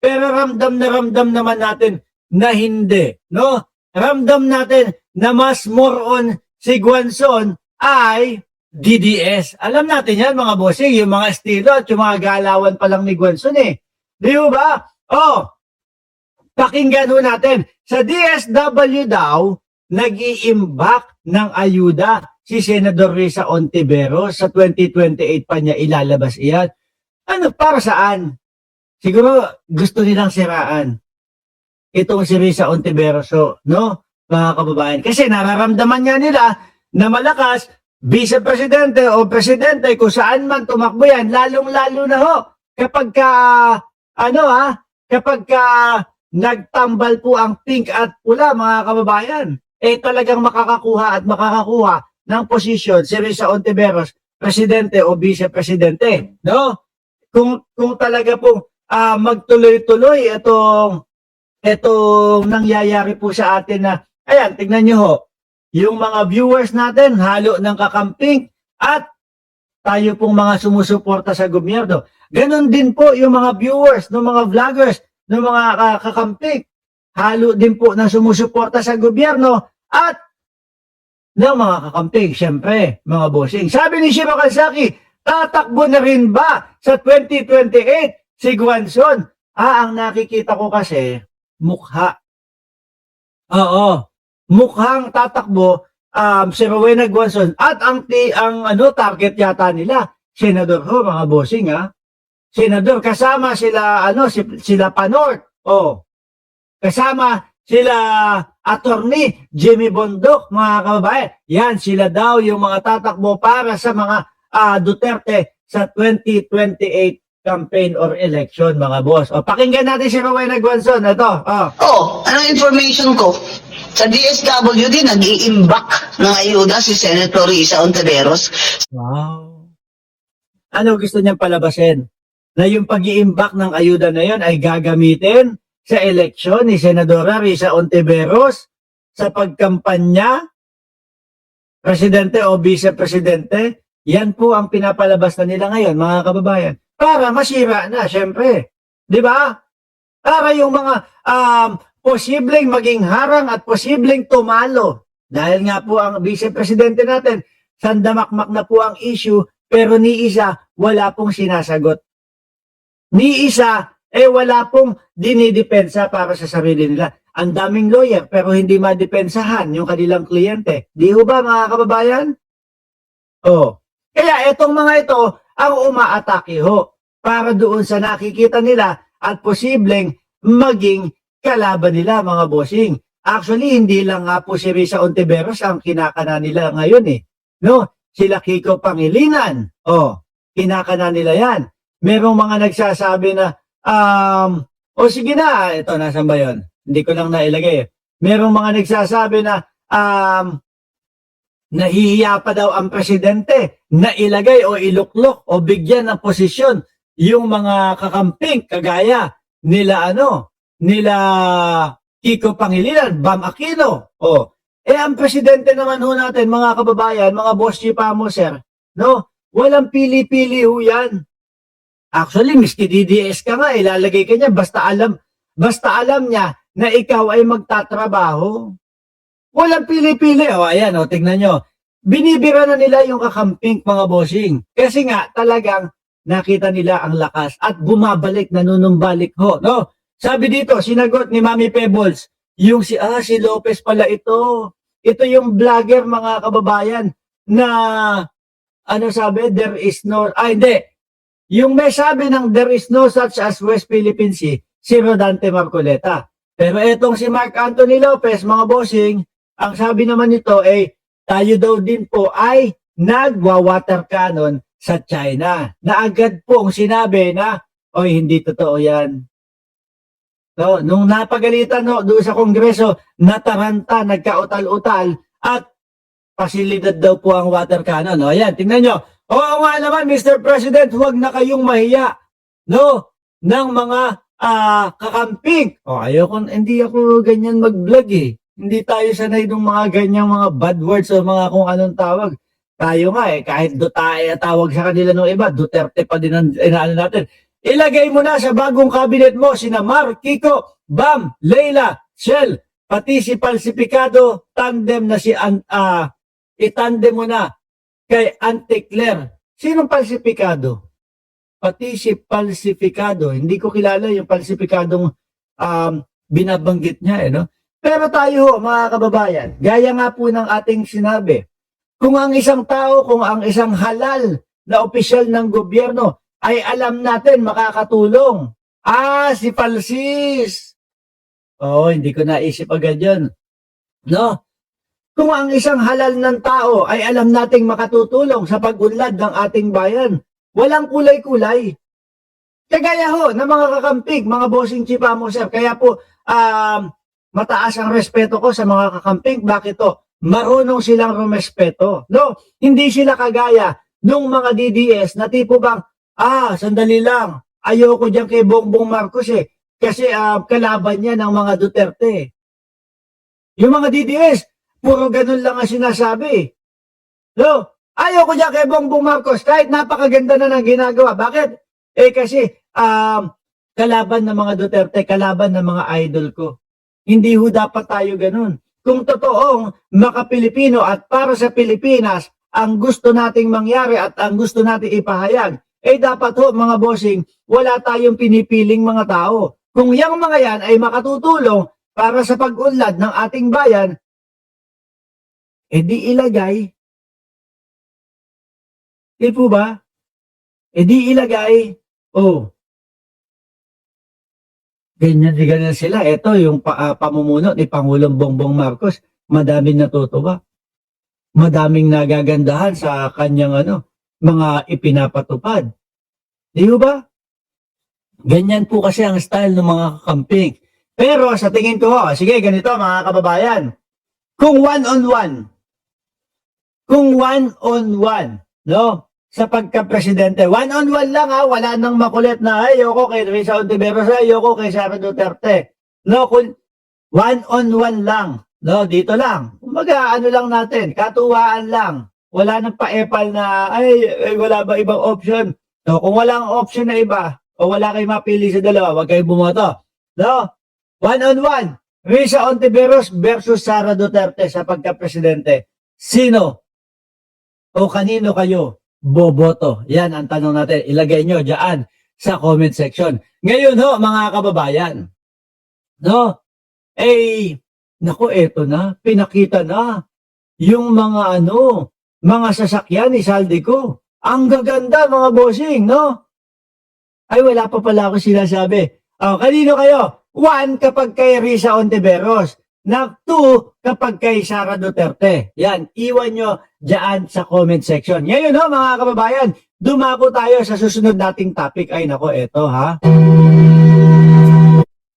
Pero ramdam na ramdam naman natin na hindi, no? Ramdam natin na mas more on si Guanzon ay DDS. Alam natin yan mga bossing, yung mga estilo at yung mga galawan pa lang ni Guanzon eh. Di ba? Oh, pakinggan ho natin. Sa DSW daw, nag-iimbak ng ayuda si Senador Risa Ontiveros. Sa 2028 pa niya ilalabas iyan. Ano, para saan? Siguro gusto nilang siraan itong si Risa Ontiveros, no? Mga kababayan. Kasi nararamdaman niya nila na malakas, vice-presidente o presidente, kung saan man tumakbo yan, lalong-lalo na ho, kapag ka, kapag ka nagtambal po ang pink at pula, mga kababayan, eh talagang makakakuha ng posisyon si Risa Ontiveros, presidente o vice-presidente, no? Kung talaga pong magtuloy-tuloy itong nangyayari po sa atin na, ayan, tignan nyo ho, yung mga viewers natin, halo ng kakamping at tayo pong mga sumusuporta sa gobyerno. Ganon din po yung mga viewers, ng mga vloggers, ng mga kakamping, halo din po ng sumusuporta sa gobyerno at ng mga kakamping, syempre, mga bossing. Sabi ni Shiro Kalsaki, tatakbo na rin ba sa 2028 si Guanzon? Ang nakikita ko kasi, mukha. Oo, mukhang tatakbo si Rowena Guanzon at ang target yata nila, senador ho, mga bossing senador, kasama sila sila Panort. Kasama sila attorney Jimmy Bondoc, mga kababayan. Yan, sila daw yung mga tatakbo para sa mga Duterte sa 2028 campaign or election, mga boss. Pakinggan natin si Rowena Guanzon. Ito. Anong information ko? Sa DSWD, nag-iimbak ng ayuda si Senator Risa Ontiveros. Wow. Ano gusto niyang palabasin? Na yung pag-iimbak ng ayuda na yon ay gagamitin sa eleksyon ni Senadora Risa Ontiveros sa pagkampanya, presidente o vice-presidente. Yan po ang pinapalabas na nila ngayon, mga kababayan. Para masira na, syempre. Di ba? Para yung mga posibleng maging harang at posibleng tumalo. Dahil nga po ang vice-presidente natin, sandamakmak na po ang issue, pero ni isa, wala pong sinasagot. Ni isa, wala pong dinidepensa para sa sarili nila. Ang daming lawyer, pero hindi madepensahan yung kanilang kliyente. Di ho ba, mga kababayan? Kaya itong mga ito, ang umaatake ho para doon sa nakikita nila at posibleng maging kalaban nila, mga bossing. Actually, hindi lang nga po si Risa Ontiveros ang kinakana nila ngayon No? Sila Kiko Pangilinan. Kinakana nila yan. Merong mga nagsasabi na, sige na, ito, nasan ba yun? Hindi ko lang nailagay. Merong mga nagsasabi na, nahihiya pa daw ang presidente na ilagay o iluklok o bigyan ng posisyon yung mga kakamping kagaya nila nila Kiko Pangilinan, Bam Aquino. Ang presidente naman ho natin, mga kababayan, mga boss chipamo, sir, no? Walang pili-pili ho yan. Actually, miski DDS ka nga, ilalagay ka niya, basta alam niya na ikaw ay magtatrabaho. Walang pili-pili. Ayan, tingnan nyo. Binibira na nila yung kakamping, mga bossing. Kasi nga, talagang nakita nila ang lakas at bumabalik, nanunumbalik ho, no? Sabi dito, sinagot ni Mami Pebbles, yung si Lopez pala ito. Ito yung vlogger, mga kababayan, na, sabi, there is no, hindi. Yung may sabi ng there is no such as West Philippine Sea, si Rodante Marcoleta. Pero etong si Mark Anthony Lopez, mga bossing, ang sabi naman nito tayo daw din po ay nagwa-water cannon sa China. Na agad pong sinabi na, hindi totoo yan. So, nung napagalitan doon sa Kongreso, nataranta, nagkautal-utal, at pasilidad daw po ang water cannon. Ayan, tingnan nyo. Oo nga naman, Mr. President, huwag na kayong mahiya, no, ng mga kakamping. Hindi ako ganyan mag-vlog Hindi tayo sanay ng mga ganyang mga bad words o mga kung anong tawag. Tayo nga kahit Duterte tawag sa kanila ng iba, Duterte pa din ang inaano natin. ilagay mo na sa bagong cabinet mo sina Mark, Kiko, Bam, Leila, Shell, pati si Falsificado, tandem na si itandem mo na kay Auntie Claire. Sinong Falsificado? Pati si Falsificado, hindi ko kilala yung Falsificadong binabanggit niya, no? Pero tayo, mga kababayan, gaya nga po ng ating sinabi, kung ang isang tao, kung ang isang halal na opisyal ng gobyerno ay alam natin makakatulong. Si Falsis. Hindi ko naisip agad yun. No? Kung ang isang halal ng tao ay alam nating makatutulong sa pag-unlad ng ating bayan, walang kulay-kulay. Kagaya ho ng mga kakamping, mga bossing chipamo, sir. Kaya po, mataas ang respeto ko sa mga kakamping. Bakit to? Marunong silang rumespeto. No? Hindi sila kagaya nung mga DDS na tipo bang, sandali lang, ayoko dyan kay Bongbong Marcos kasi kalaban niya ng mga Duterte. Yung mga DDS, puro ganun lang ang sinasabi. No? Ayoko dyan kay Bongbong Marcos kahit napakaganda na ng ginagawa. Bakit? Kasi kalaban ng mga Duterte, kalaban ng mga idol ko. Hindi ho dapat tayo ganun. Kung totoong maka-Pilipino at para sa Pilipinas, ang gusto nating mangyari at ang gusto nating ipahayag, dapat ho mga bossing, wala tayong pinipiling mga tao. Kung yung mga yan ay makatutulong para sa pag-unlad ng ating bayan, di ilagay. Di po ba? Di ilagay. Ganyan sila. Ito yung pamumuno ni Pangulong Bongbong Marcos. Madaming natutuwa. Madaming nagagandahan sa kanyang mga ipinapatupad. Di ba? Ganyan po kasi ang style ng mga kakamping. Pero sa tingin ko, sige ganito mga kababayan. Kung one-on-one, no? Sa pagka-presidente, one-on-one lang wala nang makulit na ayoko kay Risa Ontiveros, ayoko kay Sara Duterte. No, kung one-on-one lang, no, dito lang. Kumbaga, lang natin, katuwaan lang. Wala nang paepal na, wala ba ibang option? No, kung walang option na iba, o wala kayo mapili sa dalawa, wag kayo bumoto. No, one-on-one, Risa Ontiveros versus Sara Duterte sa pagka-presidente. Sino o kanino kayo boboto? Yan ang tanong natin. Ilagay nyo dyan sa comment section. Ngayon mga kababayan. No? Naku, eto na. Pinakita na yung mga mga sasakyan ni Saldico. Ang gaganda mga bossing, no? Wala pa pala ako sinasabi. Kanino kayo? 1 kapag kay Risa Ontiveros. 2 kapag kay Sara Duterte. Yan, iwan nyo dyan sa comment section. Ngayon mga kababayan, dumako tayo sa susunod nating topic. Nako, eto